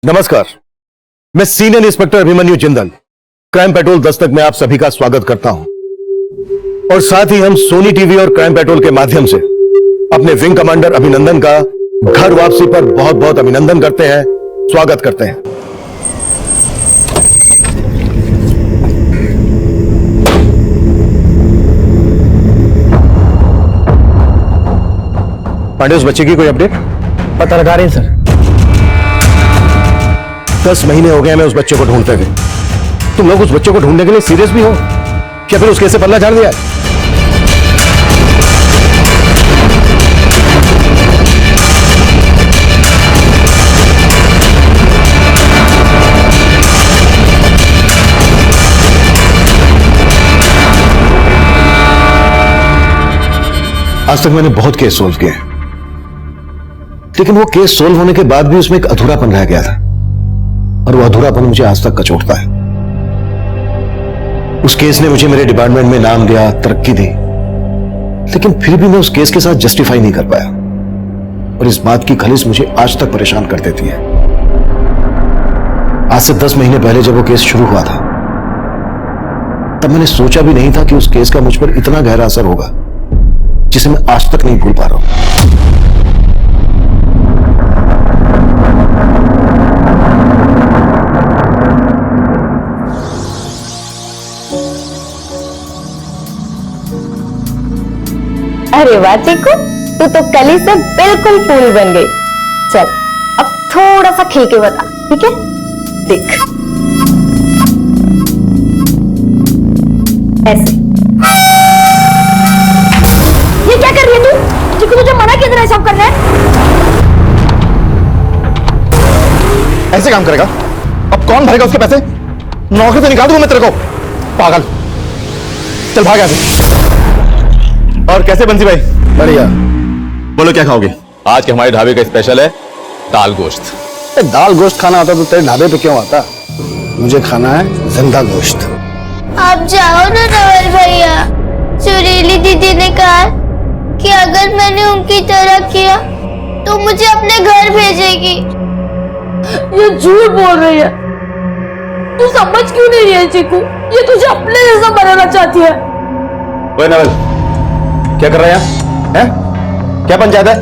नमस्कार, मैं senior inspector Abhimanyu Jindal crime petrol Dastak में आप सभी का स्वागत करता हूं और साथ ही हम सोनी टीवी और क्राइम पेट्रोल के माध्यम से अपने विंग कमांडर अभिनंदन का घर वापसी पर बहुत बहुत अभिनंदन करते हैं, स्वागत करते हैं। पांडे, उस बच्चे की कोई अपडेट? पता लगा रहे हैं सर। 10 महीने हो गए हमें उस बच्चे को ढूंढते हुए। तुम लोग उस बच्चे को ढूंढने के लिए सीरियस भी हो क्या? फिर उस केस से पल्ला झाड़ दिया? आज तक मैंने बहुत केस सोल्व किए, लेकिन वो केस सोल्व होने के बाद भी उसमें एक अधूरापन रह गया था और वो अधूरापन मुझे आज तक कचोटता है। उस केस ने मुझे मेरे डिपार्टमेंट में नाम दिया, तरक्की दी, लेकिन फिर भी मैं उस केस के साथ जस्टिफाई नहीं कर पाया और इस बात की खलीस मुझे आज तक परेशान कर देती है। आज से 10 महीने पहले जब वो केस शुरू हुआ था, तब मैंने सोचा भी नहीं था कि उस केस का मुझ पर इतना गहरा असर होगा जिसे मैं आज तक नहीं भूल पा रहा हूं। अरे वाह चीकू, तू तो कली से बिल्कुल फूल बन गई। चल अब थोड़ा सा खेल के बता, ठीक है? देख ऐसे। ये क्या कर रही है तू? चीकू तुझे मना किया था सब करना है? ऐसे काम करेगा? अब कौन भरेगा उसके पैसे? नौकरी से निकाल दूंगा मैं तेरे को, पागल। चल भाग यहाँ से। और कैसे बंसी भाई? बढ़िया। बोलो क्या खाओगे? आज के हमारे ढाबे का स्पेशल है दाल गोश्त। दाल गोश्त खाना होता तो तेरे ढाबे पे क्यों आता? मुझे खाना है जिंदा गोश्त। आप जाओ ना नवल भैया। सुरीली दीदी ने कहा कि अगर मैंने उनकी तरह किया तो मुझे अपने घर भेजेगी। ये झूठ बोल रही है। तू समझ क्यों नहीं रही है चीकू? ये तुझे अपने जैसा बनाना चाहती है। ओए नवल, क्या कर रहा है यहाँ? हैं? क्या पंचायत है?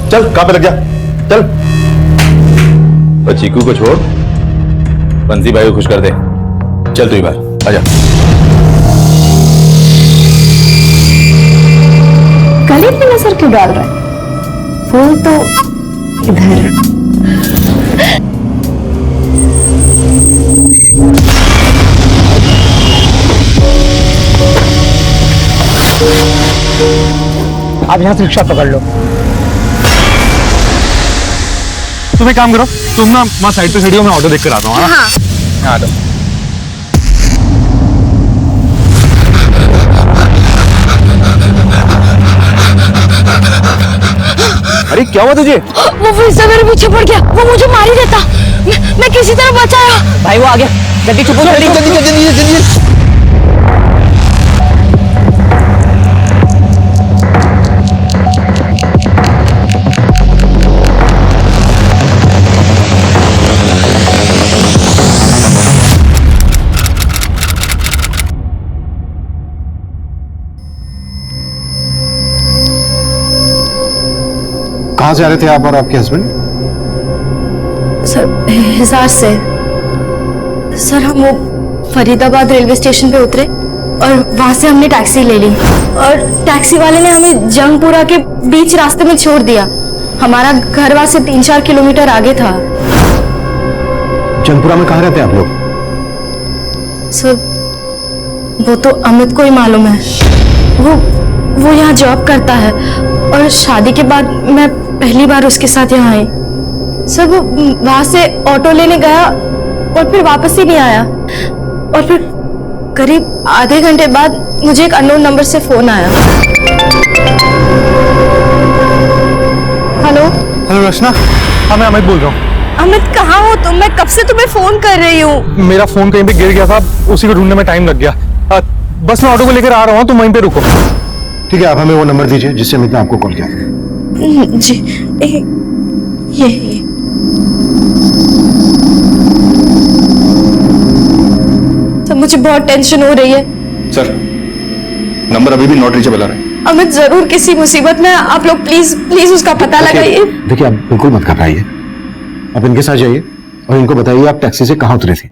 चल कहां पे लग जा, चल। और चीकू को छोड़, बंसी भाई को खुश कर दे। चल तू ही बाहर आजा। गले पे नजर क्यों डाल रहा है? फूल तो इधर। आप यहाँ से रिक्शा पकड़ लो। तुम एक काम करो, तुम ना वहाँ साइड पे खड़ी हो, मैं ऑटो देख कर आता हूँ। हाँ आ जाओ। अरे क्या हुआ तुझे? वो फिर से मेरे पीछे पड़ गया। वो मुझे मार ही देता। मैं किसी तरह बचाया। भाई वो आ गया, जल्दी छुपो, जल्दी जल्दी जल्दी जल्दी जल्दी। कहां से आ रहे थे आप और आपके हस्बैंड? सर हिसार से। सर हम वो फरीदाबाद रेलवे स्टेशन पे उतरे और वहां से हमने टैक्सी ले ली और टैक्सी वाले ने हमें जंगपुरा के बीच रास्ते में छोड़ दिया। हमारा घर वहां से 3-4 किलोमीटर आगे था। जंगपुरा में कहां रहते हैं आप लोग? सर वो तो अमित को ही मालूम है। वो यहाँ जॉब करता है और शादी के बाद मैं पहली बार उसके साथ यहाँ आई। सर वो वहां से ऑटो लेने गया और फिर वापस ही नहीं आया और फिर करीब आधे घंटे बाद मुझे एक अननोन नंबर से फोन आया। हेलो हेलो रचना, हाँ मैं अमित बोल रहा हूँ। अमित कहाँ हो तुम? मैं कब से तुम्हें फोन कर रही हूँ। मेरा फोन कहीं पे गिर गया था, उसी को ढूंढने में टाइम लग गया। बस मैं ऑटो को लेकर आ रहा हूँ, तुम वहीं पे रुको। ठीक है, आप हमें वो नंबर दीजिए जिससे अमित ने आपको कॉल किया। जी ये मुझे बहुत टेंशन हो रही है। सर, नंबर अभी भी नॉट रीचेबल आ रहा है। अमित जरूर किसी मुसीबत में, आप लोग प्लीज प्लीज उसका पता लगाइए। देखिए, आप बिल्कुल मत घबराइए, आप इनके साथ जाइए और इनको बताइए आप टैक्सी से कहाँ उतरे थे।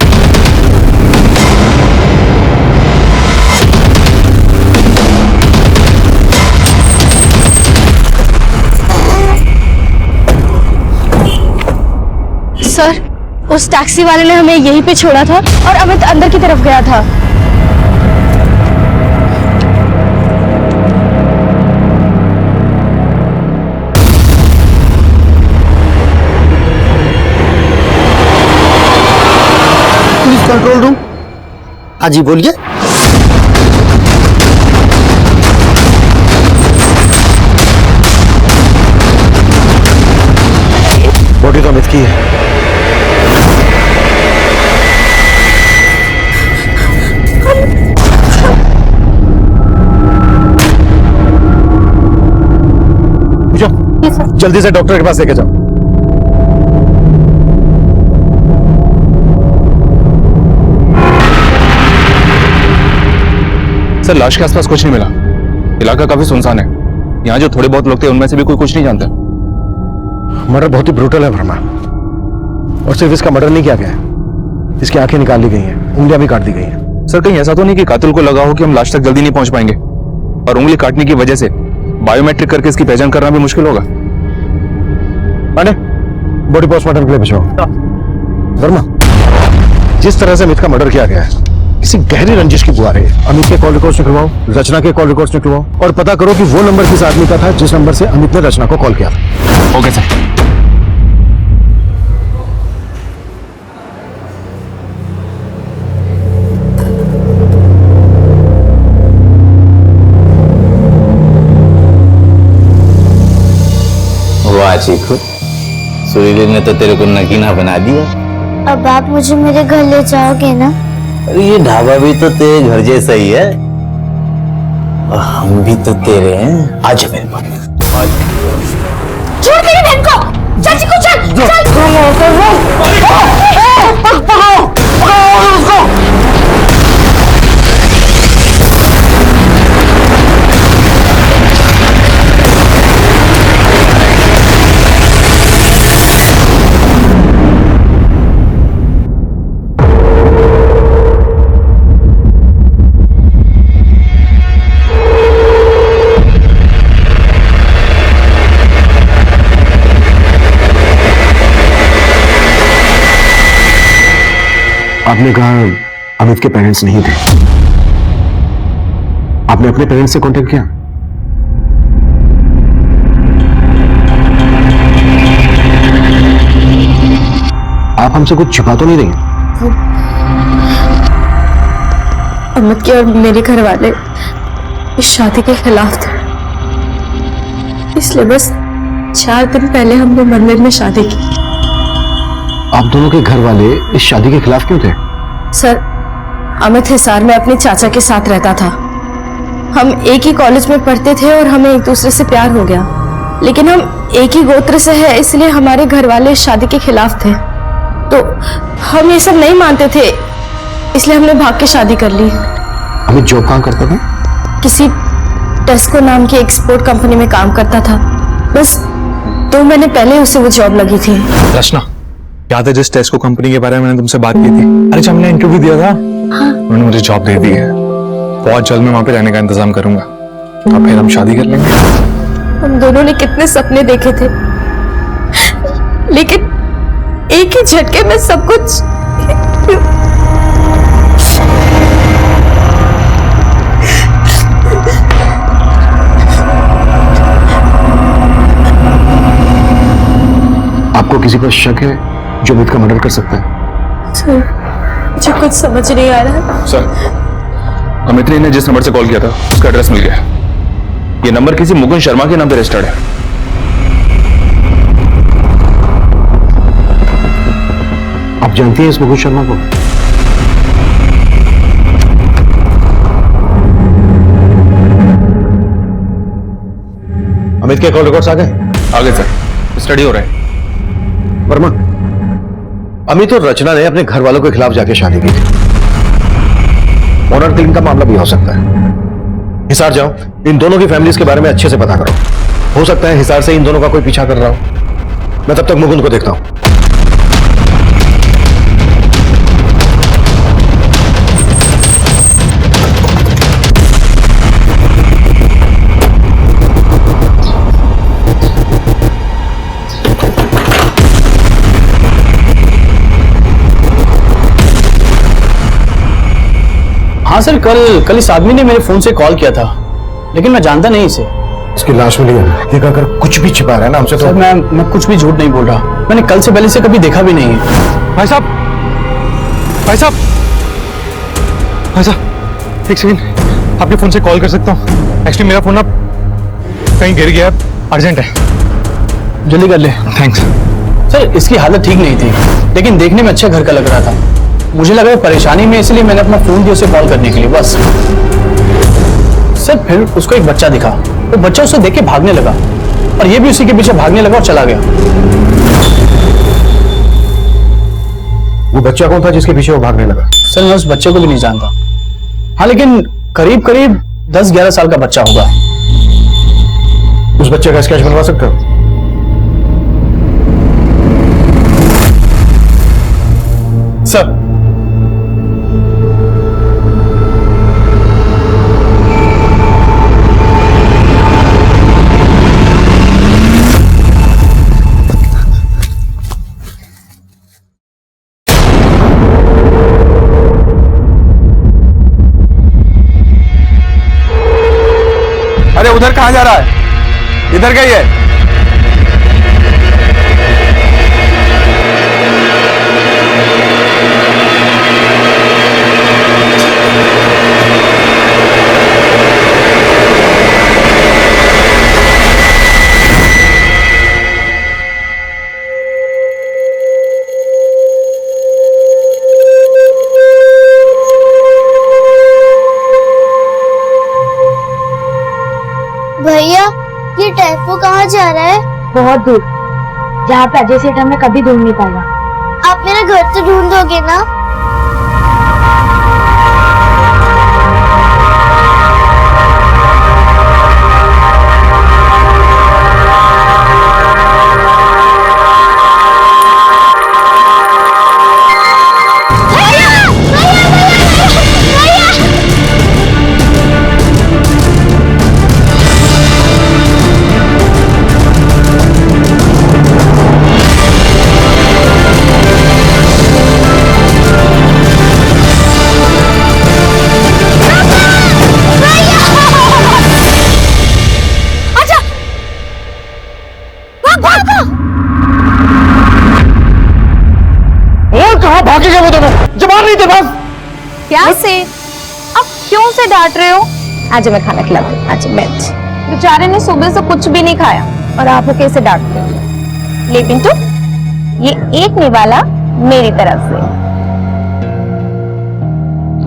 सर, उस टैक्सी वाले ने हमें यहीं पे छोड़ा था और अमित अंदर की तरफ गया था। Police control room. हाँ जी, बोलिए। बॉडी तो अमित की है। जाओ, जल्दी से डॉक्टर के पास लेके जाओ। सर, लाश के आसपास कुछ नहीं मिला। इलाका काफी सुनसान है। यहाँ जो थोड़े बहुत लोग थे उनमें से भी कोई कुछ नहीं जानता। मर्डर बहुत ही ब्रूटल है वर्मा, और सिर्फ इसका मर्डर नहीं किया गया है, इसकी आंखें निकाल ली गई हैं, उंगलियां भी काट दी गई हैं। सर, कहीं ऐसा तो नहीं कि कातिल को लगा हो कि हम लाश तक जल्दी नहीं पहुंच पाएंगे और उंगली काटने की वजह से बायोमेट्रिक करके इसकी पहचान करना भी मुश्किल होगा। अरे, बॉडी पोस्टमार्टम के लिए भिजवाओ। वर्मा, जिस तरह से अमित का मर्डर किया गया है, किसी गहरी रंजिश की बुआ रही है। अमित के कॉल रिकॉर्ड्स निकलवाओ, रचना के कॉल रिकॉर्ड्स निकलवाओ और पता करो कि वो नंबर किस आदमी का था जिस नंबर से अमित ने रचना को कॉल किया था। Okay sir. वाह चीकू, सुरीली ने तो तेरे को नगीना बना दिया। अब आप मुझे मेरे घर ले जाओगे ना? अरे ये ढाबा भी तो तेरे घर जैसा ही है और हम भी तो तेरे हैं। आज मेरे पास छोड़ मेरी बहन को, चाची को चल आपने कहा अमित के पेरेंट्स नहीं थे, आपने अपने पेरेंट्स से कांटेक्ट किया? आप हमसे कुछ छुपा तो नहीं रही? अमित के और मेरे घर वाले इस शादी के खिलाफ थे, इसलिए बस 4 दिन पहले हमने मंदिर में शादी की। आप दोनों के घर वाले इस शादी के खिलाफ क्यों थे? सर, अमित हिसार में अपने चाचा के साथ रहता था। हम एक ही कॉलेज में पढ़ते थे और हमें एक दूसरे से प्यार हो गया, लेकिन हम एक ही गोत्र से हैं, इसलिए हमारे घर वाले इस शादी के खिलाफ थे। तो हम ये सब नहीं मानते थे, इसलिए हमने भाग के शादी कर ली। अमित जॉब कहाँ करता था? किसी टेस्को नाम की एक्सपोर्ट कंपनी में काम करता था। बस 2 महीने पहले उसे वो जॉब लगी थी। रचना, याद है जिस टेस्को कंपनी के बारे में मैंने तुमसे बात की थी? अरे जब हमने इंटरव्यू दिया था, उन्होंने मुझे जॉब दे दी है। बहुत जल्द मैं वहां पे रहने का इंतजाम करूंगा, अब फिर हम शादी कर लेंगे। हम दोनों ने कितने सपने देखे थे, लेकिन एक ही झटके में सब कुछ। आपको किसी पर शक है जो अमित का मर्डर कर सकता है? सर, मुझे कुछ समझ नहीं आ रहा। सर, अमित ने जिस नंबर से कॉल किया था उसका एड्रेस मिल गया। ये नंबर किसी मुकुंद शर्मा के नाम पे रजिस्टर्ड है। आप जानती हैं इस मुकुंद शर्मा को? अमित के कॉल रिकॉर्ड्स आ गए? आगे सर, स्टडी हो रहा है। वर्मा, अमित और रचना ने अपने घर वालों के खिलाफ जाके शादी की थी। ऑनर किलिंग का मामला भी हो सकता है। हिसार जाओ, इन दोनों की फैमिलीज के बारे में अच्छे से पता करो। हो सकता है हिसार से इन दोनों का कोई पीछा कर रहा हो। मैं तब तक मुकुंद को देखता हूं। हाँ सर, कल इस आदमी ने मेरे फोन से कॉल किया था, लेकिन मैं जानता नहीं इसे। इसकी लाश मिली है, ये अगर कुछ भी छिपा रहा है ना हमसे तो। सर मैं कुछ भी झूठ नहीं बोल रहा, मैंने कल से पहले से कभी देखा भी नहीं है। भाई साहब, भाई साहब, भाई साहब, एक सेकंड, आपके फोन से कॉल कर सकता हूँ? एक्चुअली मेरा फोन ना कहीं गिर गया, अर्जेंट है। जल्दी कर ले। थैंक्स। सर इसकी हालत ठीक नहीं थी, लेकिन देखने में अच्छा घर का लग रहा था। मुझे लगा परेशानी में, इसलिए मैंने अपना फोन दिया उसे कॉल करने के लिए, बस। सर फिर उसको एक बच्चा दिखा, वो बच्चा उसे देख के भागने लगा और ये भी उसी के पीछे भागने लगा और चला गया। वो बच्चा कौन था जिसके पीछे वो भागने लगा? सर मैं उस बच्चे को भी नहीं जानता। हाँ लेकिन करीब करीब 10-11 साल का बच्चा होगा। उस बच्चे का स्केच बनवा सकते हो? सर अरे उधर कहाँ जा रहा है? इधर गई है। भैया ये टेम्पो कहाँ जा रहा है? बहुत दूर, जहाँ पे अजय सेठ हमें कभी ढूंढ नहीं पाएगा। आप मेरा घर तो ढूंढ दोगे ना? क्या से? अब क्यों से डांट रहे हो? आज मैं खाना खिलाती हूँ, आज बैठ। बेचारे ने सुबह से कुछ भी नहीं खाया और आप कैसे डांटते हो? ले पिंटू, ये एक निवाला मेरी तरफ से।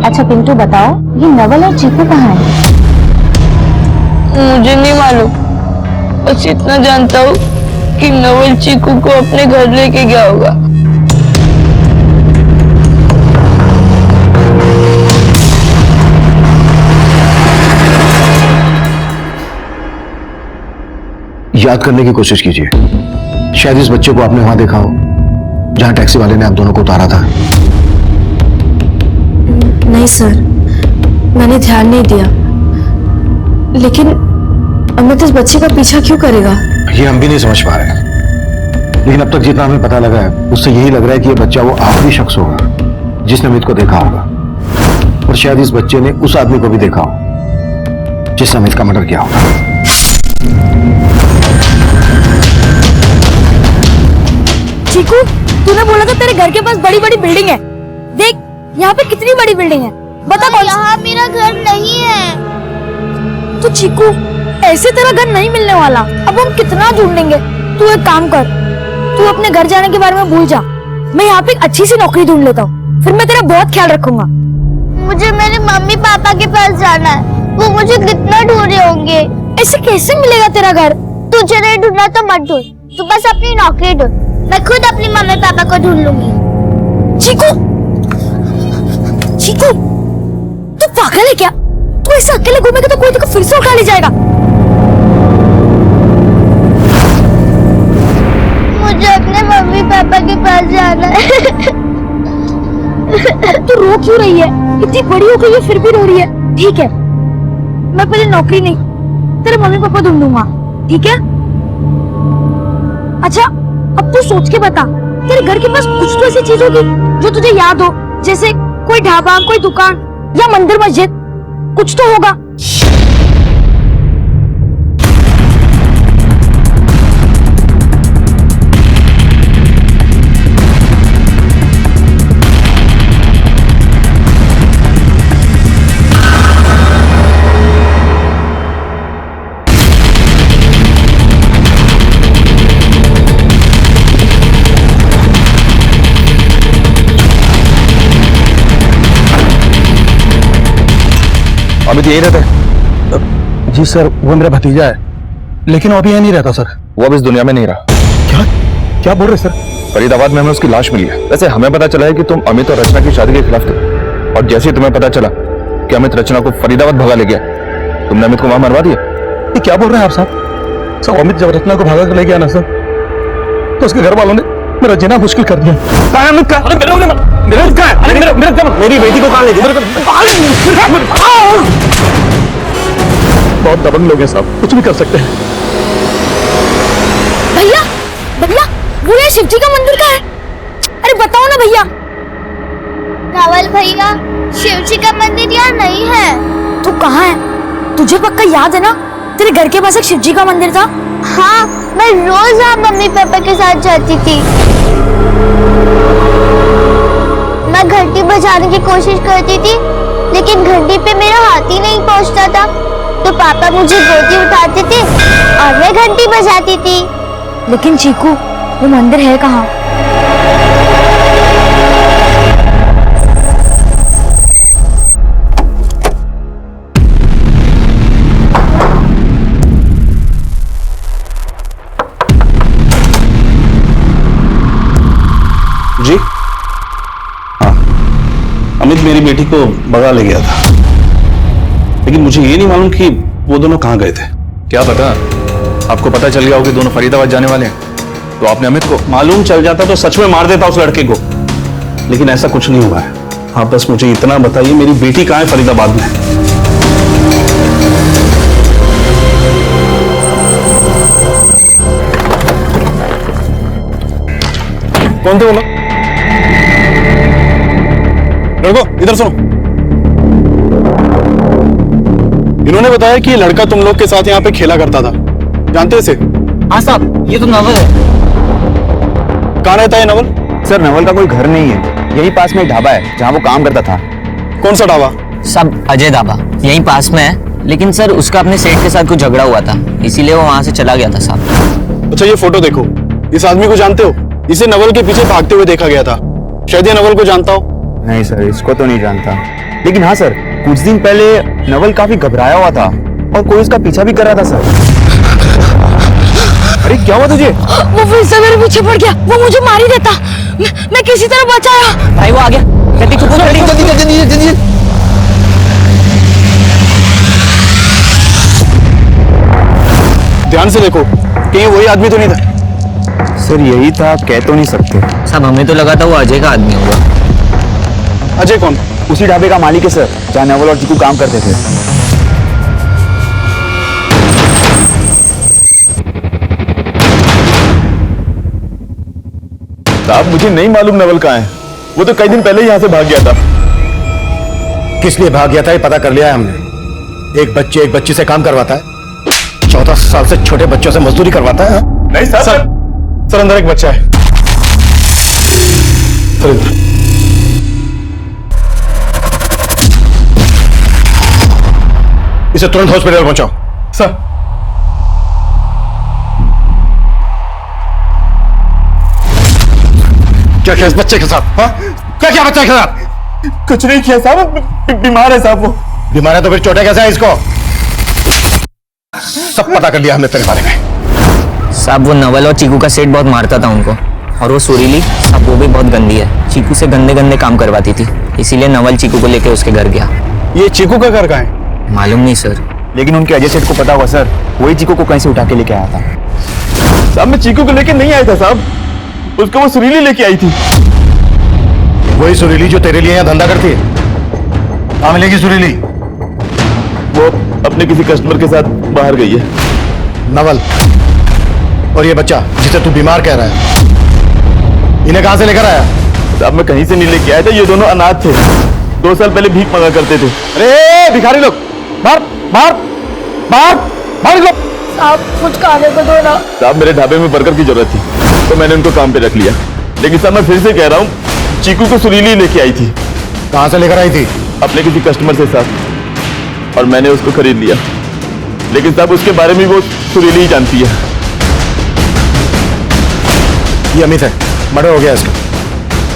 अच्छा पिंटू बताओ, ये नवल और चीकू कहाँ है? मुझे नहीं मालूम, बस इतना जानता हूँ कि नवल चीकू को अपने घर लेके गया होगा। याद करने की कोशिश कीजिए, शायद इस बच्चे को आपने वहां देखा हो जहां टैक्सी वाले ने आप दोनों को उतारा था। नहीं सर, मैंने ध्यान नहीं दिया। लेकिन अमित इस बच्चे का पीछा क्यों करेगा? ये हम भी नहीं समझ पा रहे हैं, लेकिन अब तक जितना हमें पता लगा है उससे यही लग रहा है कि ये बच्चा वो आखिरी शख्स होगा जिसने अमित को देखा होगा, और शायद इस बच्चे ने उस आदमी को भी देखा हो जिसने अमित का मर्डर किया होगा। चीकू, तूने बोला था तेरे घर के पास बड़ी बड़ी बिल्डिंग है। देख यहाँ पे कितनी बड़ी बिल्डिंग है, बता कौन सी? यहाँ मेरा घर नहीं है। तो चीकू, ऐसे तेरा घर नहीं मिलने वाला। अब हम कितना ढूंढेंगे? तू एक काम कर, तू अपने घर जाने के बारे में भूल जा। मैं यहाँ पे एक अच्छी सी नौकरी ढूंढ लेता हूँ, फिर मैं तेरा बहुत ख्याल रखूंगा। मुझे मेरे मम्मी पापा के पास जाना है, वो मुझे कितना ढूंढ रहे होंगे। ऐसे कैसे मिलेगा तेरा घर? तुझे नहीं ढूंढना तो मत ढूंढ, तू बस अपनी नौकरी ढूंढ, मैं खुद अपनी मम्मी पापा को ढूंढ लूंगी। चीकू, चीकू, तू पागल है क्या? तू ऐसे अकेले घूमेगा तो कोई तेरे को फिर से उठा ले जाएगा। मुझे अपने मम्मी पापा के पास जाना है। तू रो क्यों रही है? इतनी बड़ी हो गई है फिर भी रो रही है। ठीक है, मैं पहले नौकरी नहीं, तेरे मम्मी पापा ढूंढ दूंगा, ठीक है? अच्छा, अब तू सोच के बता, तेरे घर के पास कुछ तो ऐसी चीज होगी जो तुझे याद हो, जैसे कोई ढाबा, कोई दुकान या मंदिर मस्जिद, कुछ तो होगा। अमित यही रहता है? जी सर, वो मेरा भतीजा है, लेकिन वो अभी यहीं नहीं रहता सर। वो अब इस दुनिया में नहीं रहा। क्या क्या बोल रहे सर? फरीदाबाद में हमें उसकी लाश मिली है। वैसे हमें पता चला है कि तुम अमित और रचना की शादी के खिलाफ थे, और जैसे ही तुम्हें पता चला कि अमित रचना को फरीदाबाद भगा ले गया, तुमने अमित को वहां मरवा दिया। ये क्या बोल रहे हैं आप साहब? सर, अमित जब रचना को भागा कर ले गया ना सर, तो उसके घर वालों ने मेरा जीना मुश्किल कर दिया। कहाँ है अमित का? मेरी बेटी को कहाँ ले गया? बहुत दबंग लोग हैं साहब, कुछ भी कर सकते हैं। भैया भैया, वो ये शिवजी का मंदिर का है। अरे बताओ ना भैया। रावल भैया, शिव जी का मंदिर यहाँ नहीं है। तू कहाँ है? तुझे पक्का याद है ना, तेरे घर के पास एक शिवजी का मंदिर था। हाँ, मैं रोज वहाँ मम्मी पापा के साथ जाती थी। मैं घंटी बजाने की कोशिश करती थी, लेकिन घंटी पे मेरा हाथ ही नहीं पहुँचता था, तो पापा मुझे गोदी उठाते थे और मैं घंटी बजाती थी। लेकिन चीकू, वो मंदिर है कहाँ? जी हाँ, अमित मेरी बेटी को भगा ले गया था, लेकिन मुझे ये नहीं मालूम कि वो दोनों कहाँ गए थे। क्या पता, आपको पता चल गया हो कि दोनों फरीदाबाद जाने वाले हैं, तो आपने अमित को? मालूम चल जाता तो सच में मार देता उस लड़के को, लेकिन ऐसा कुछ नहीं हुआ है। आप बस मुझे इतना बताइए, मेरी बेटी कहाँ है फरीदाबाद में? कौन थे वो लोग? लड़को, इधर सुनो। इन्होंने बताया कि ये लड़का तुम लोग के साथ यहाँ पे खेला करता था, जानते हो इसे? हाँ साहब, ये तो नवल है। कहाँ रहता है नवल? सर, नवल का कोई घर नहीं है, यही पास में एक ढाबा है जहाँ वो काम करता था। कौन सा ढाबा? सब अजय ढाबा यहीं पास में है, लेकिन सर उसका अपने सेठ के साथ कुछ झगड़ा हुआ था, इसीलिए वो वहां से चला गया था साहब। अच्छा, ये फोटो देखो, इस आदमी को जानते हो? इसे नवल के पीछे भागते हुए देखा गया था, शायद ये नवल को जानता हो। नहीं सर, इसको तो नहीं जानता, लेकिन हाँ सर, कुछ दिन पहले नवल काफी घबराया हुआ था और कोई उसका पीछा भी कर रहा था सर। अरे क्या हुआ तुझे? वो फिर से मेरे पीछे पड़ गया, वो मुझे मार ही देता। मैं किसी तरह बचाया। भाई वो आ गया, जल्दी जल्दी। ध्यान से देखो, कहीं वही आदमी तो नहीं था? सर यही था, कह तो नहीं सकते। साहब हमें तो लगा था वो अजय का आदमी होगा। अजय कौन? उसी ढाबे का मालिक है सर, जहाँ नवल और चिकू काम करते थे। साहब मुझे नहीं मालूम नवल कहाँ है, वो तो कई दिन पहले यहाँ से भाग गया था। किस लिए भाग गया था ये पता कर लिया है हमने। एक बच्चे एक बच्ची से काम करवाता है, 14 साल से छोटे बच्चों से मजदूरी करवाता है। नहीं सर, सर अंदर एक बच्चा है। सर इधर। इसे तुरंत हॉस्पिटल पहुंचाओ। सर क्या किया इस बच्चे के साथ? हाँ, क्या किया बच्चे के साथ? कुछ नहीं किया साहब, बीमार है साहब। वो बीमार है तो फिर चोटें कैसे है इसको? सब पता कर लिया हमने तेरे बारे में। साहब वो नवल और चीकू का सेठ बहुत मारता था उनको, और वो सुरीली साहब वो भी बहुत गंदी है, चीकू से गंदे गंदे काम करवाती थी, इसीलिए नवल चीकू को लेके उसके घर गया। ये चीकू का घर कहाँ है? मालूम नहीं सर। लेकिन उनके अजय सेठ को पता होगा सर, वही चीकू को कहीं से उठा के लेके आया था। साहब मैं चीकू को लेके नहीं आया था साहब, उसको वो सुरीली लेके आई थी। वही सुरीली जो तेरे लिए यहाँ धंधा करती है। कहाँ मिलेगी सुरीली? वो अपने किसी कस्टमर के साथ बाहर गई है। नवल और ये बच्चा जिसे तू बीमार कह रहा है, इन्हें कहां से लेकर आया? साहब मैं कहीं से नहीं लेके आया था, ये दोनों अनाथ थे, 2 साल पहले भीख मांगा करते थे। अरे भिखारी लोग, बाहर बाहर बाहर बाहर निकलो। आप कुछ खाने को दो ना। साहब मेरे ढाबे में वर्कर की जरूरत थी तो मैंने उनको काम पे रख लिया, लेकिन साहब मैं फिर से कह रहा हूँ, चीकू को सुरीली लेके आई थी। कहां से लेकर आई थी? अपने किसी कस्टमर से साहब, और मैंने उसको खरीद लिया, लेकिन साहब उसके बारे में वो सुरीली ही जानती है। ये अमित है, मर्डर हो गया इसका।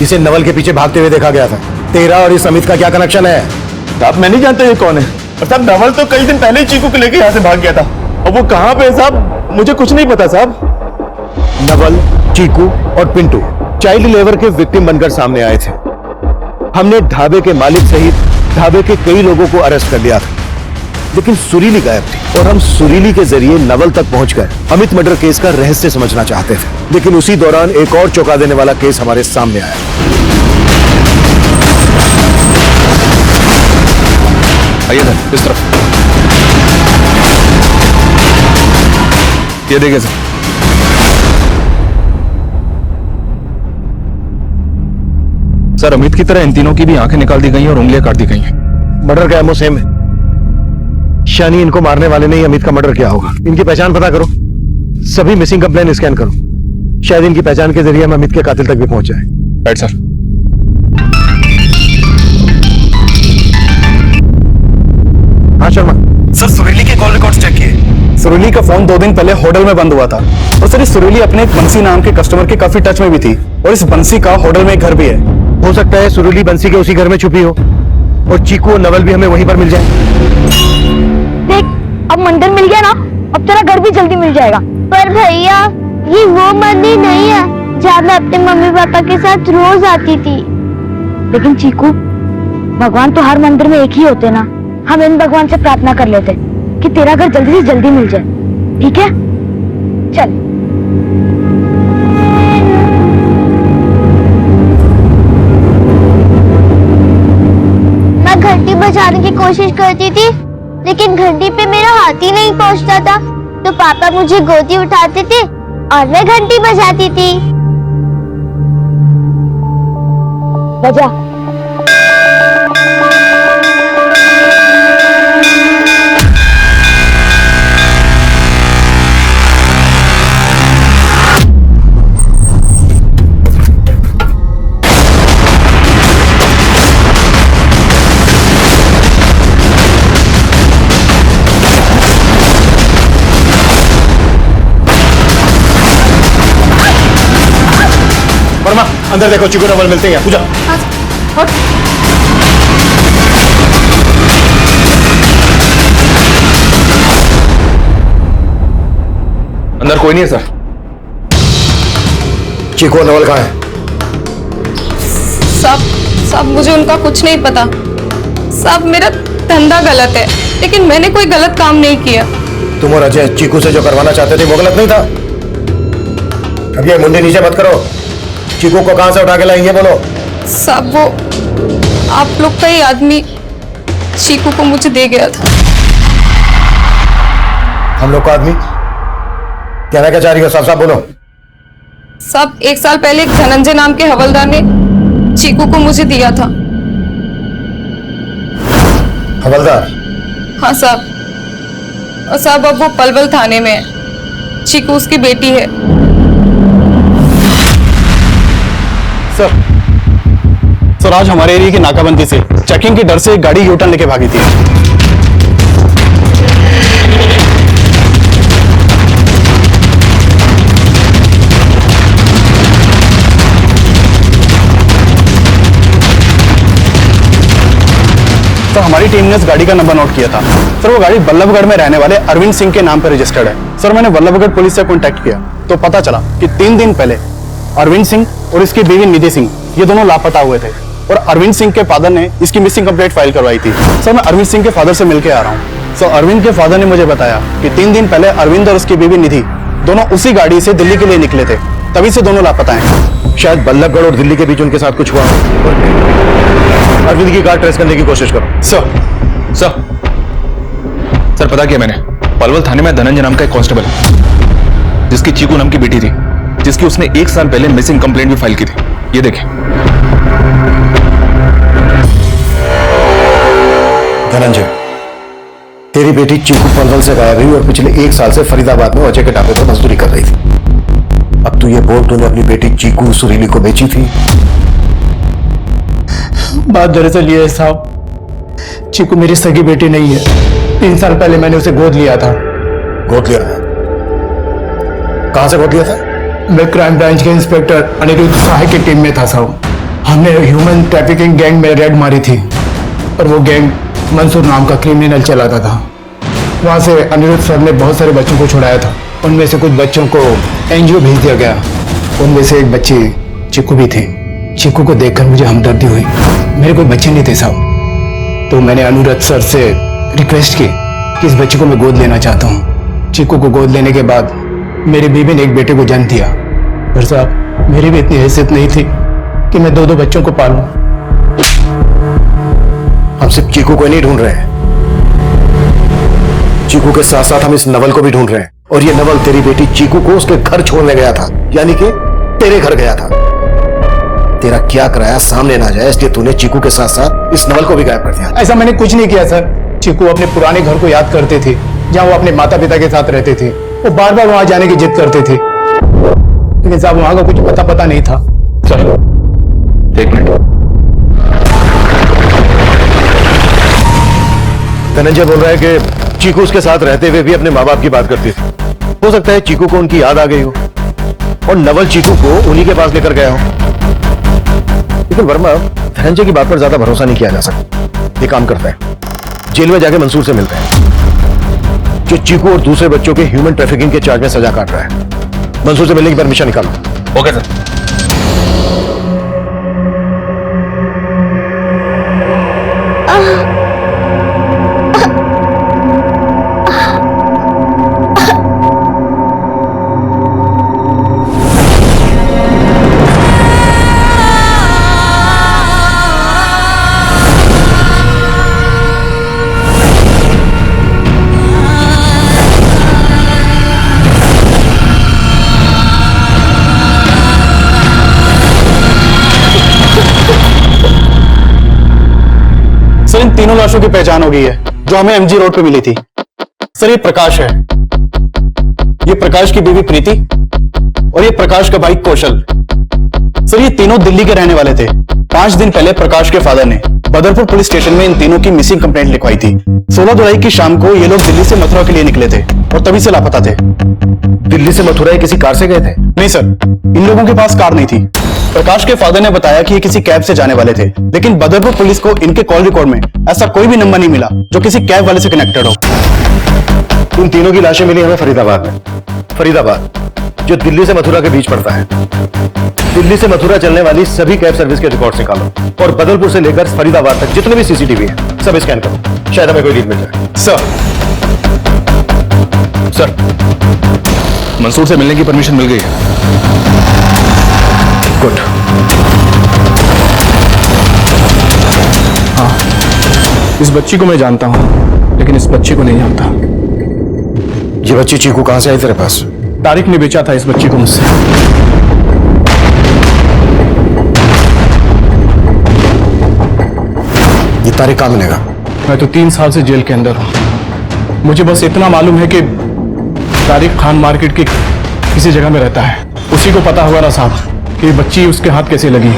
इसे नवल के पीछे भागते हुए देखा गया था। तेरा और इस अमित का क्या कनेक्शन है? साहब मैं नहीं जानता ये कौन है, और साहब नवल तो कई दिन पहले ही चीकू को लेके यहाँ से भाग गया था, और वो कहाँ पे है साहब मुझे कुछ नहीं पता साहब। नवल, चीकू और पिंटू चाइल्ड लेबर के विक्टिम बनकर सामने आए थे। हमने ढाबे के मालिक सहित ढाबे के कई लोगों को अरेस्ट कर लिया था, लेकिन सुरीली गायब थी और हम सुरीली के जरिए नवल तक पहुंचकर अमित मर्डर केस का रहस्य समझना चाहते थे। लेकिन उसी दौरान एक और चौंका देने वाला केस हमारे सामने आया। आइए सर, इस तरफ। ये देखिए सर, सर अमित की तरह इन तीनों की भी आंखें निकाल दी गई हैं और उंगलियां काट दी गई हैं। मर्डर का एमओ सेम है। शानी इनको मारने वाले ने ही अमित का मर्डर किया होगा। इनकी पहचान पता करो, सभी मिसिंग कंप्लेन स्कैन करो, शायद इनकी पहचान के जरिए हम अमित के कातिल तक भी पहुंच जाए। Right sir. हाँ शर्मा सर सुरीली के कॉल रिकॉर्ड्स चेक किए। सुरीली का फोन 2 दिन पहले होटल में बंद हुआ था, और सर इस सुरीली अपने एक बंसी नाम के कस्टमर के काफी टच में भी थी, और इस बंसी का होटल में एक घर भी है। हो सकता है सुरीली बंसी के उसी घर में छुपी हो, और चीकू और नवल भी हमें वहीं पर मिल जाए। देख, अब मंदिर मिल गया ना, अब तेरा घर भी जल्दी मिल जाएगा। पर भैया ये वो मंदिर नहीं है जहाँ मैं अपने मम्मी पापा के साथ रोज आती थी। लेकिन चीकू, भगवान तो हर मंदिर में एक ही होते ना। हम इन भगवान से प्रार्थना कर लेते कि तेरा घर जल्दी से जल्दी मिल जाए, ठीक है? चल। मैं घंटी बजाने की कोशिश करती थी, लेकिन घंटी पे मेरा हाथ ही नहीं पहुंचता था, तो पापा मुझे गोदी उठाते थे और मैं घंटी बजाती थी। बजा। वर्मा, अंदर देखो, चीकू नवल मिलते हैं। पूजा। अंदर कोई नहीं है सर। चीकू और नवल कहाँ है? सब मुझे उनका कुछ नहीं पता। सब मेरा धंधा गलत है, लेकिन मैंने कोई गलत काम नहीं किया। तुम और अजय चीकू से जो करवाना चाहते थे वो गलत नहीं था? अब ये मुंडी नीचे मत करो। चीकू को कहां से उठा के लाएंगे बोलो? सब वो आप लोग का ही आदमी चीकू को मुझे दे गया था। हम लोग का आदमी? कहना क्या चाह रही हो? साफ साफ बोलो। सब 1 साल पहले एक धनंजय नाम के हवलदार ने चीकू को मुझे दिया था। हवलदार? हाँ साहब, और साहब अब वो पलवल थाने में है। चीकू उसकी बेटी है। सर आज हमारे एरिया की नाकाबंदी से चेकिंग के डर से एक गाड़ी यूटर्न लेके भागी थी। तो हमारी टीम ने इस गाड़ी का नंबर नोट किया था। सर वो गाड़ी बल्लभगढ़ में रहने वाले अरविंद सिंह के नाम पर रजिस्टर्ड है। सर मैंने बल्लभगढ़ पुलिस से कांटेक्ट किया तो पता चला कि 3 दिन पहले अरविंद सिंह और इसकी बीवी निधि सिंह ये दोनों लापता हुए थे। और अरविंद सिंह के फादर ने इसकी मिसिंग कंप्लेंट फाइल करवाई थी। सर मैं अरविंद सिंह के फादर से मिलके आ रहा हूँ। सर अरविंद के फादर ने मुझे बताया कि 3 दिन पहले अरविंद और उसकी बीवी निधि दोनों उसी गाड़ी से दिल्ली के लिए निकले थे, तभी से दोनों लापता हैं। शायद बल्लभगढ़ और दिल्ली के बीच उनके साथ कुछ हुआ हो। अरविंद की कार ट्रेस करने की कोशिश करो। सर पता किया मैंने, पलवल थाने में धनंजय नाम का एक कांस्टेबल है जिसकी चीकू नाम की बेटी थी, जिसकी उसने 1 साल पहले मिसिंग कंप्लेंट भी फाइल की थी। ये देखें। धनंजय, तेरी बेटी चीकू पलवल से गायब हुई और पिछले 1 साल से फरीदाबाद में अजय के ढाबे पर मजदूरी कर रही थी। अब तू ये बोल तूने अपनी बेटी चीकू सुरीली को बेची थी? बात दरअसल ये है साहब, चीकू मेरी सगी बेटी नहीं है। 3 साल पहले मैंने उसे गोद लिया था। गोद लिया था? कहां से गोद लिया था? मैं क्राइम ब्रांच के इंस्पेक्टर अनिरुद्ध साहे की टीम में था साहब। हमने ह्यूमन ट्रैफिकिंग गैंग में रेड मारी थी और वो गैंग मंसूर नाम का क्रिमिनल चलाता था। वहां से अनिरुद्ध सर ने बहुत सारे बच्चों को छुड़ाया था। उनमें से कुछ बच्चों को एनजीओ भेज दिया गया। उनमें से एक बच्ची चीकू भी थी। चीकू को देखकर मुझे हमदर्दी हुई। मेरे कोई बच्चे नहीं थे साहब, तो मैंने अनिरुद्ध सर से रिक्वेस्ट की कि इस बच्ची को मैं गोद लेना चाहता हूँ। चीकू को गोद लेने के बाद मेरी बीवी ने एक बेटे को जन्म दिया। पर साहब मेरी भी इतनी हैसियत नहीं थी कि मैं 2 बच्चों को पालूं। हम सिर्फ चीकू को नहीं ढूंढ रहे हैं, चीकू के साथ साथ हम इस नवल को भी ढूंढ रहे हैं। और ये नवल तेरी बेटी चीकू को उसके घर छोड़ने गया था, यानी कि तेरे घर गया था। तेरा क्या कराया सामने ना जाए, इसलिए तूने चीकू के साथ साथ इस नवल को भी गायब कर दिया। ऐसा मैंने कुछ नहीं किया सर। चीकू अपने पुराने घर को याद करते थे जहां वो अपने माता पिता के साथ रहते थे। वो बार बार वहां जाने की जिद करते थे, लेकिन साहब वहां का कुछ पता नहीं था। Sir 1 minute. धनंजय बोल रहा है कि चीकू उसके साथ रहते हुए भी अपने माँ बाप की बात करती थी। हो सकता है चीकू को उनकी याद आ गई हो और नवल चीकू को उन्हीं के पास लेकर गया हो। लेकिन वर्मा, धनंजय की बात पर ज्यादा भरोसा नहीं किया जा सकता। ये काम करता है, जेल में जाके मंसूर से मिलते हैं जो चीकू और दूसरे बच्चों के ह्यूमन ट्रैफिकिंग के चार्ज में सजा काट रहा है। मंसूर से मिलने की परमिशन निकालो। Okay sir. सर इन तीनों लाशों की पहचान हो गई है जो हमें एमजी रोड पे मिली थी। सर ये प्रकाश है, ये प्रकाश की बीवी प्रीति और ये प्रकाश का भाई कौशल। सर ये तीनों दिल्ली के रहने वाले थे। 5 दिन पहले प्रकाश के फादर ने बदरपुर पुलिस स्टेशन में इन तीनों की मिसिंग कंप्लेंट लिखवाई थी। 16 जुलाई की शाम को ये लोग दिल्ली से मथुरा के लिए निकले थे और तभी से लापता थे। दिल्ली से मथुरा किसी कार से गए थे? नहीं सर, इन लोगों के पास कार नहीं थी। प्रकाश के फादर ने बताया कि ये किसी कैब से जाने वाले थे, लेकिन बदरपुर पुलिस को इनके कॉल रिकॉर्ड में ऐसा कोई भी नंबर नहीं मिला जो किसी कैब वाले से कनेक्टेड हो। उन तीनों की लाशें मिली हमें फरीदाबाद में। फरीदाबाद जो दिल्ली से मथुरा के बीच पड़ता है। दिल्ली से मथुरा चलने वाली सभी कैब सर्विस के रिकॉर्ड निकालो और बदरपुर से लेकर फरीदाबाद तक जितने भी सीसीटीवी है सब स्कैन करो, शायद हमें कोई लीड मिल जाए। सर मंसूर से मिलने की परमिशन मिल गई है। गुड। हाँ, इस बच्ची को मैं जानता हूं, लेकिन इस बच्ची को नहीं जानता। ये बच्ची चीकू कहां से आई तेरे पास? तारिक ने बेचा था इस बच्ची को मुझसे। ये तारिक कहां मिलेगा? मैं तो 3 साल से जेल के अंदर हूं। मुझे बस इतना मालूम है कि तारिक खान मार्केट की किसी जगह में रहता है। उसी को पता होगा ना साहब कि बच्ची उसके हाथ कैसे लगी।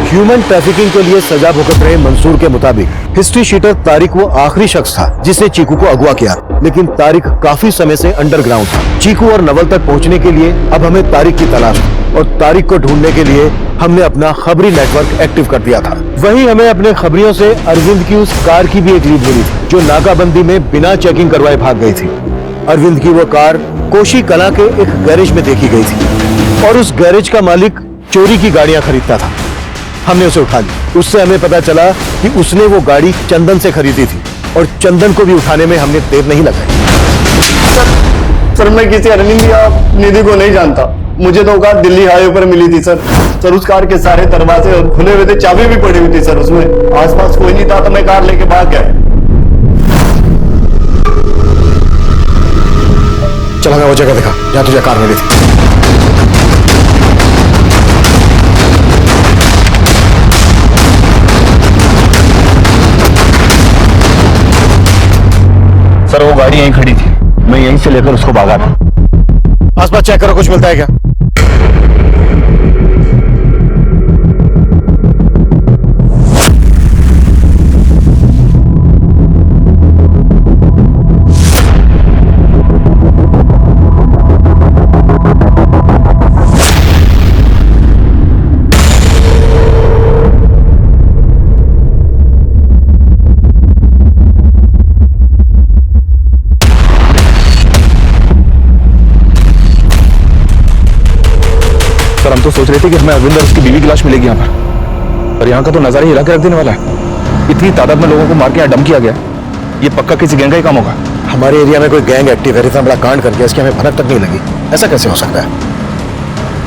ह्यूमन ट्रैफिकिंग के लिए सजा भुगत रहे मंसूर के मुताबिक हिस्ट्री शीटर तारिक वो आखिरी शख्स था जिसने चीकू को अगवा किया। लेकिन तारिक काफी समय से अंडरग्राउंड था। चीकू और नवल तक पहुंचने के लिए अब हमें तारिक की तलाश है और तारिक को ढूंढने के लिए हमने अपना खबरी नेटवर्क एक्टिव कर दिया था। वहीं हमें अपने खबरियों से अरविंद की उस कार की भी एक लीड मिली थी जो नाकाबंदी में बिना चेकिंग करवाए भाग गई थी। अरविंद की वो कार कोशी कला के एक गैरेज में देखी गई थी और उस गैरेज का मालिक चोरी की गाड़ियां खरीदता था। हमने उसे उठा लिया। उससे हमें पता चला कि उसने वो गाड़ी चंदन से खरीदी थी और चंदन को भी उठाने में हमने देर नहीं लगाई। सर मैं किसी अरविंद या निधि को नहीं जानता। मुझे तो कार दिल्ली हाईवे पर मिली थी सर उस कार के सारे दरवाजे खुले हुए थे, चाबी भी पड़ी हुई थी सर उसमें। आसपास कोई नहीं था तो मैं कार लेके भाग गया। चला मैं वो जगह देखा जहां तुझे कार मिली थी। सर वो गाड़ी यहीं खड़ी थी, मैं यहीं से लेकर उसको भागा था। आसपास चेक करो, कुछ मिलता है क्या? सर हम तो सोच रहे थे कि हमें अरविंद और उसकी बीवी की लाश मिलेगी यहाँ पर, और यहाँ का तो नजारा हिला के रख देने वाला है। इतनी तादाद में लोगों को मार के यहाँ डंप किया गया, ये पक्का किसी गैंग का ही काम होगा। हमारे एरिया में कोई गैंग एक्टिव है, इतना बड़ा कांड कर दिया, इसकी हमें भनक तक नहीं लगी। ऐसा कैसे हो सकता है?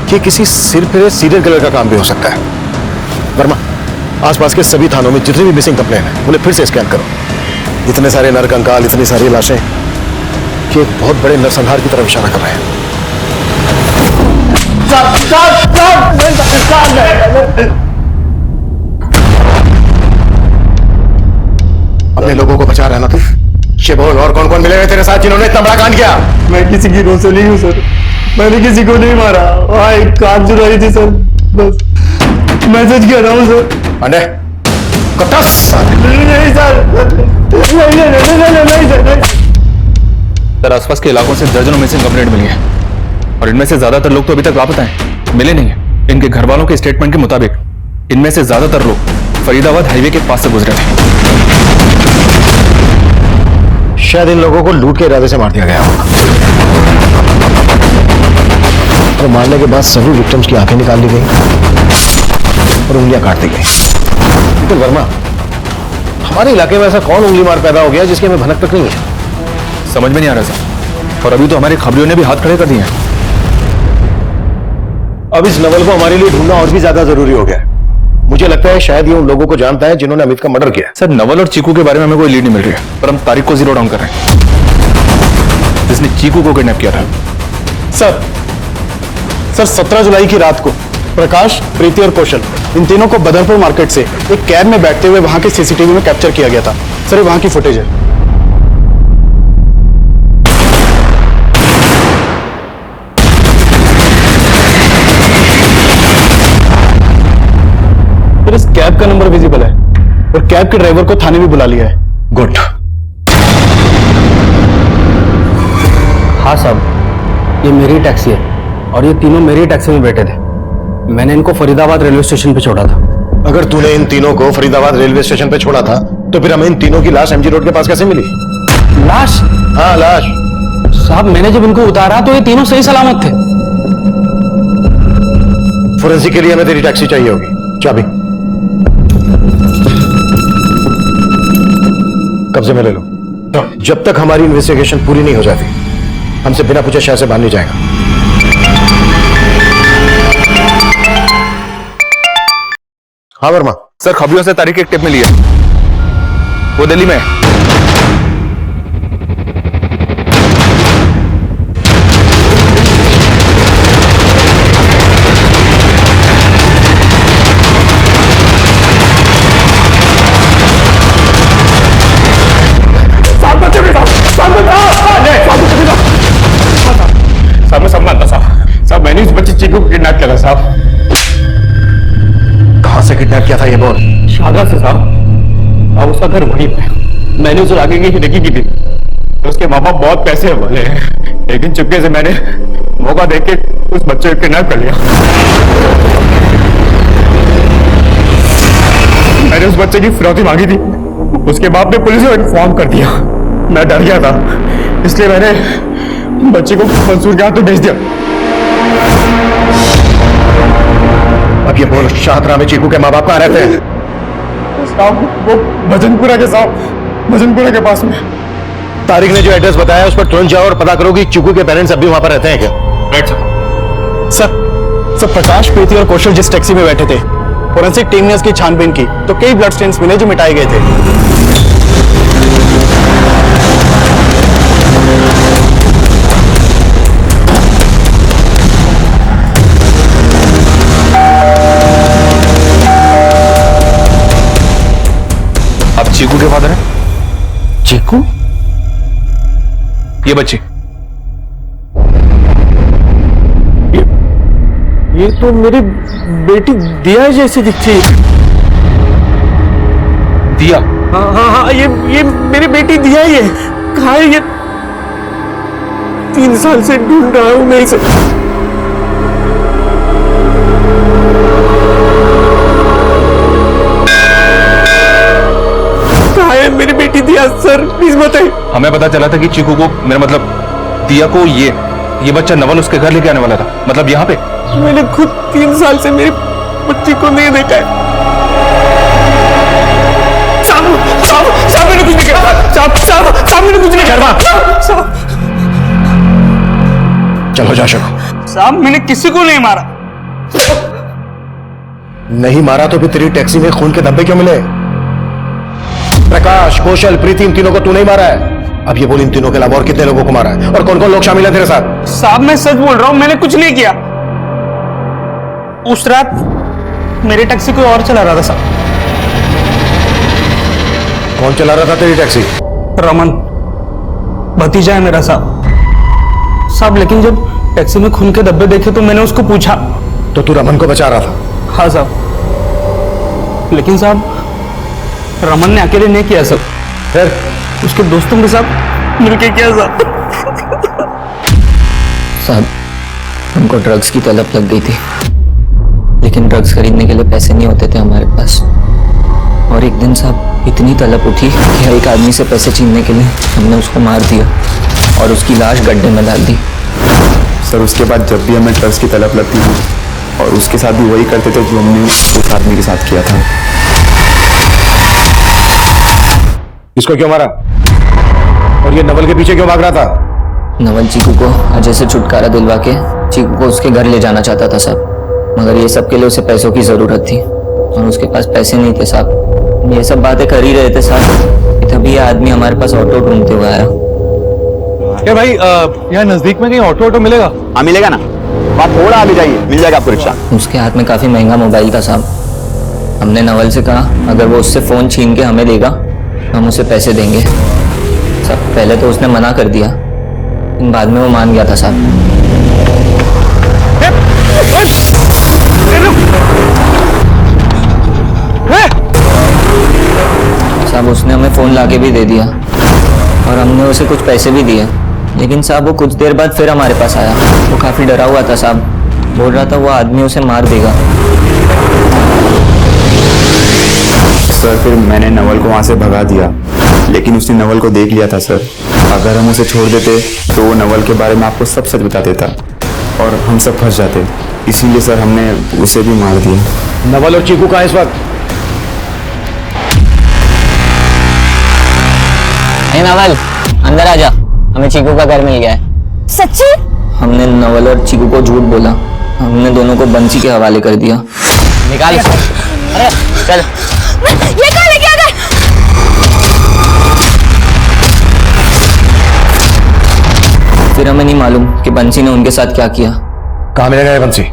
कि किसी सिर फिरे सीरियल किलर का काम भी हो सकता है। वर्मा, आसपास के सभी थानों में जितनी भी मिसिंग कंप्लेन है उन्हें फिर से स्कैन करो। इतने सारे नरकंकाल, इतनी सारी लाशें, कि एक बहुत बड़े नरसंहार की तरफ इशारा कर रहे हैं। अपने लोगों को बचा रहना तू। ये बोल, और कौन कौन मिले हुए तेरे साथ जिन्होंने इतना बड़ा कांड किया? मैं किसी की रोसे नहीं हूँ सर, मैंने किसी को नहीं मारा। वहाँ एक कार जो रही थी सर, बस मैसेज कर रहा हूँ सर। पांडे, नहीं सर। सर आसपास के इलाकों से दर्जनों मिसिंग कंप्लेंट मिली है और इनमें से ज्यादातर लोग तो अभी तक लापता हैं, मिले नहीं है। इनके घर वालों के स्टेटमेंट के मुताबिक इनमें से ज्यादातर लोग फरीदाबाद हाईवे के पास से गुजरे थे। शायद इन लोगों को लूट के इरादे से मार दिया गया होगा और मारने के बाद सभी विक्टिम्स की आंखें निकाल ली गई और उंगलियां काट दी गई। लेकिन वर्मा, हमारे इलाके में ऐसा कौन उंगली मार पैदा हो गया जिसकी हमें भनक तक नहीं है? समझ में नहीं आ रहा सर, और अभी तो हमारे खबरियों ने भी हाथ खड़े कर दिए हैं। अब इस नवल को हमारे लिए ढूंढना और भी ज्यादा जरूरी हो गया है। मुझे लगता है शायद ये उन लोगों को जानता है जिन्होंने अमित का मर्डर किया। सर नवल और चीकू के बारे में हमें कोई लीड नहीं मिल रही है, पर हम तारीख को जीरो डाउन कर रहे हैं जिसने चीकू को किडनैप किया था। सर 17 जुलाई की रात को प्रकाश, प्रीति और कौशल, इन तीनों को बदरपुर मार्केट से एक कैब में बैठते हुए वहां के सीसीटीवी में कैप्चर किया गया था। सर ये वहां की फुटेज है। फिर इस कैब का नंबर विजिबल है और कैब के ड्राइवर को थाने में बुला लिया है। गुड। हाँ साहब, ये मेरी टैक्सी है और ये तीनों मेरी टैक्सी में बैठे थे। मैंने इनको फरीदाबाद रेलवे स्टेशन पे छोड़ा था। अगर तूने इन तीनों को फरीदाबाद रेलवे स्टेशन पे छोड़ा था तो फिर हमें इन तीनों की लाश एमजी रोड के पास कैसे मिली? लाश? हाँ लाश। साहब मैंने जब इनको उतारा तो ये तीनों सही सलामत थे। फोरेंसिक के लिए हमें तेरी टैक्सी चाहिए होगी। चाबी कब्जे में ले लो। जब तक हमारी इन्वेस्टिगेशन पूरी नहीं हो जाती हमसे बिना पूछे शहर से बाहर नहीं जाएगा। हाँ वर्मा। सर खबरियों से तारीख एक टिप मिली है, वो दिल्ली में है। साहब मैं सब मानता साहब, मैंने इस बच्चे चीकू को किडनैप किया था साहब। कहां से किडनैप किया था ये बोल? शादा से साहब। अब उसका घर वहीं पे। मैंने उसे आगे की खिड़की की थी। उसके माँ बाप बहुत पैसे वाले हैं, लेकिन चुपके से मैंने मौका देख के उस बच्चे को किडनैप कर लिया। मैंने उस बच्चे की फिरौती मांगी थी, उसके बाप ने पुलिस को इन्फॉर्म कर दिया। मैं डर गया था, इसलिए मैंने बच्चे को मंसूर के हाथ में भेज दिया। अब ये बोल, शाहतरा में चीकू के माँ बाप कहाँ रहते हैं? साहब वो भजनपुरा के साहब, भजनपुरा के पास में। तारिक ने जो एड्रेस बताया उस पर तुरंत जाओ और पता करो कि चीकू के पेरेंट्स अभी वहां पर रहते हैं क्या? राइट सर प्रकाश, प्रीति और कौशल जिस टैक्सी में बैठे थे, फोरेंसिक टीम ने उसकी छानबीन की तो कई ब्लड स्टेन्स मिले जो मिटाए गए थे। आप चीकू के फादर हैं? चीकू? ये बच्ची ये तो मेरी बेटी दिया जैसी दिखती है। दिया? हाँ, ये मेरी बेटी दिया ही है। कहाँ है ये? 3 साल से ढूंढ रहा हूं मैं इसे। कहाँ है मेरी बेटी दिया? सर प्लीज बताइए। हमें पता चला था कि चीकू को, मेरा मतलब दिया को, ये बच्चा नवल उसके घर लेके आने वाला था, मतलब यहाँ पे। मैंने खुद 3 साल से मेरी बच्ची को नहीं देखा है। साहब मैंने कुछ नहीं किया। साहब मैंने कुछ नहीं किया। चलो जा शको। साहब मैंने किसी को नहीं मारा। नहीं मारा तो फिर तेरी टैक्सी में खून के धब्बे क्यों मिले? प्रकाश, कौशल, प्रीति, इन तीनों को तू नहीं मारा है। अब ये बोल, इन तीनों के अलावा और कितने लोगों को मारा है और कौन कौन लोग शामिल है तेरे साथ? साहब मैं सच बोल रहा हूं, मैंने कुछ नहीं किया। उस रात मेरी टैक्सी कोई और चला रहा था साहब। कौन चला रहा था तेरी टैक्सी? रमन, भतीजा है मेरा साहब। लेकिन जब टैक्सी में खून के धब्बे देखे तो मैंने उसको पूछा। तो तू रमन को बचा रहा था? हाँ साहब, लेकिन साहब रमन ने अकेले नहीं किया सब, फिर उसके दोस्तों के साथ मिलके किया साहब हमको ड्रग्स की तलब लग गई थी, लेकिन ड्रग्स खरीदने के लिए पैसे नहीं होते थे हमारे पास। और एक दिन साहब इतनी तलब उठी कि एक आदमी से पैसे छीनने के लिए हमने उसको मार दिया और उसकी लाश गड्ढे में डाल दी। सर उसके बाद जब भी हमें ड्रग्स की तलब लगती थी और उसके साथ भी वही करते थे जो हमने उस आदमी के साथ किया था। इसको क्यों मारा? और ये नवल के पीछे क्यों भाग रहा था? नवल चीकू को अजय से छुटकारा दिलवा के चीकू को उसके घर ले जाना चाहता था साहब, मगर ये सब के लिए उसे पैसों की जरूरत थी और उसके पास पैसे नहीं थे साहब। ये सब बातें कर ही रहे थे साहब, तभी ये आदमी हमारे पास ऑटो ढूंढते हुए आया। क्या भाई यहाँ नजदीक में कहीं ऑटो मिलेगा? हाँ मिलेगा ना, आप थोड़ा आगे जाइए, मिल जाएगा आपको रिक्शा। उसके हाथ में काफी महंगा मोबाइल था साहब। हमने नवल से कहा अगर वो उससे फोन छीन के हमें देगा हम उसे पैसे देंगे। सब पहले तो उसने मना कर दिया, लेकिन बाद में वो मान गया था साहब। साहब उसने हमें फोन लाके भी दे दिया और हमने उसे कुछ पैसे भी दिए, लेकिन साहब वो कुछ देर बाद फिर हमारे पास आया। वो काफी डरा हुआ था साहब, बोल रहा था वो आदमी उसे मार देगा। सर फिर मैंने नवल को वहां से भगा दिया, लेकिन उसने नवल को देख लिया था सर। अगर हम उसे छोड़ देते तो वो नवल के बारे में आपको सब सच बता देता और हम सब फंस जाते, इसीलिए सर हमने उसे भी मार दिया। नवल और चीकू कहाँ इस वक्त? नवल अंदर आ जा, हमें चीकू का घर मिल गया है। सच्ची? हमने नवल और चीकू को झूठ बोला, हमने दोनों को बंसी के हवाले कर दिया। निकाल अरे चल। ये कहाँ लेके आ गए? फिर हमें नहीं मालूम कि बंसी ने उनके साथ क्या किया। कहाँ मिलेगा ये बंसी?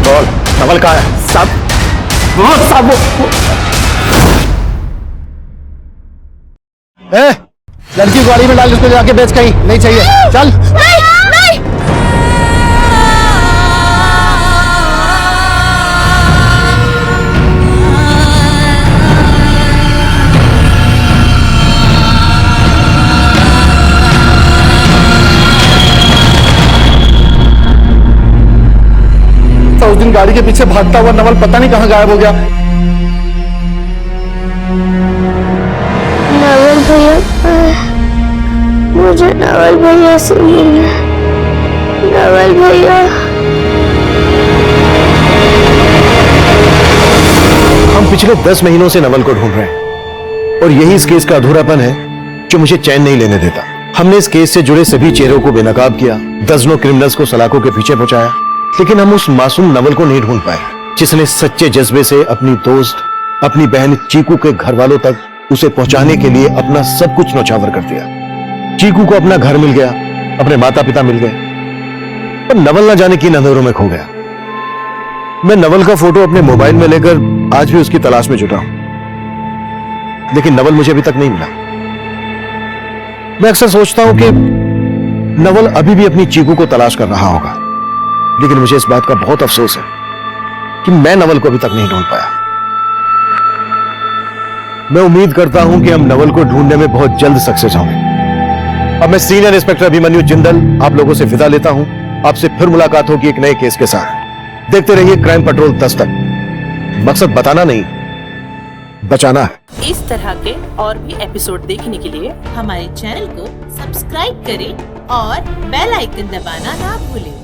बोल नवल कहाँ है? साहब लड़की गाड़ी में डाल, उसको जाके बेच, कहीं नहीं चाहिए, चल। नहीं, नहीं। लेकिन गाड़ी के पीछे भागता हुआ नवल पता नहीं कहाँ गायब हो गया। नवल भैया, मुझे नवल भैया से मिलना है। नवल भैया। हम पिछले 10 महीनों से नवल को ढूंढ रहे हैं और यही इस केस का अधूरापन है जो मुझे चैन नहीं लेने देता। हमने इस केस से जुड़े सभी चेहरों को बेनकाब किया, दर्जनों क्रिमिनल्स को सलाखों के पीछे पहुंचाया, लेकिन हम उस मासूम नवल को नहीं ढूंढ पाए जिसने सच्चे जज्बे से अपनी दोस्त, अपनी बहन चीकू के घर वालों तक उसे पहुंचाने के लिए अपना सब कुछ न्यौछावर कर दिया। चीकू को अपना घर मिल गया, अपने माता पिता मिल गए, पर नवल न जाने किन अंधेरों में खो गया। मैं नवल का फोटो अपने मोबाइल में लेकर आज भी उसकी तलाश में जुटा हूं, लेकिन नवल मुझे अभी तक नहीं मिला। मैं अक्सर सोचता हूं कि नवल अभी भी अपनी चीकू को तलाश कर रहा होगा, लेकिन मुझे इस बात का बहुत अफसोस है कि मैं नवल को अभी तक नहीं ढूंढ पाया। मैं उम्मीद करता हूं कि हम नवल को ढूंढने में बहुत जल्द सक्सेस होंगे। अब मैं सीनियर इंस्पेक्टर अभिमन्यु जिंदल आप लोगों से विदा लेता हूं। आपसे फिर मुलाकात होगी एक नए केस के साथ। देखते रहिए क्राइम पेट्रोल 10 तक। मकसद बताना नहीं, बचाना है। इस तरह के और भी एपिसोड देखने के लिए हमारे चैनल को सब्सक्राइब करें और बेल आइकन दबाना ना भूलें।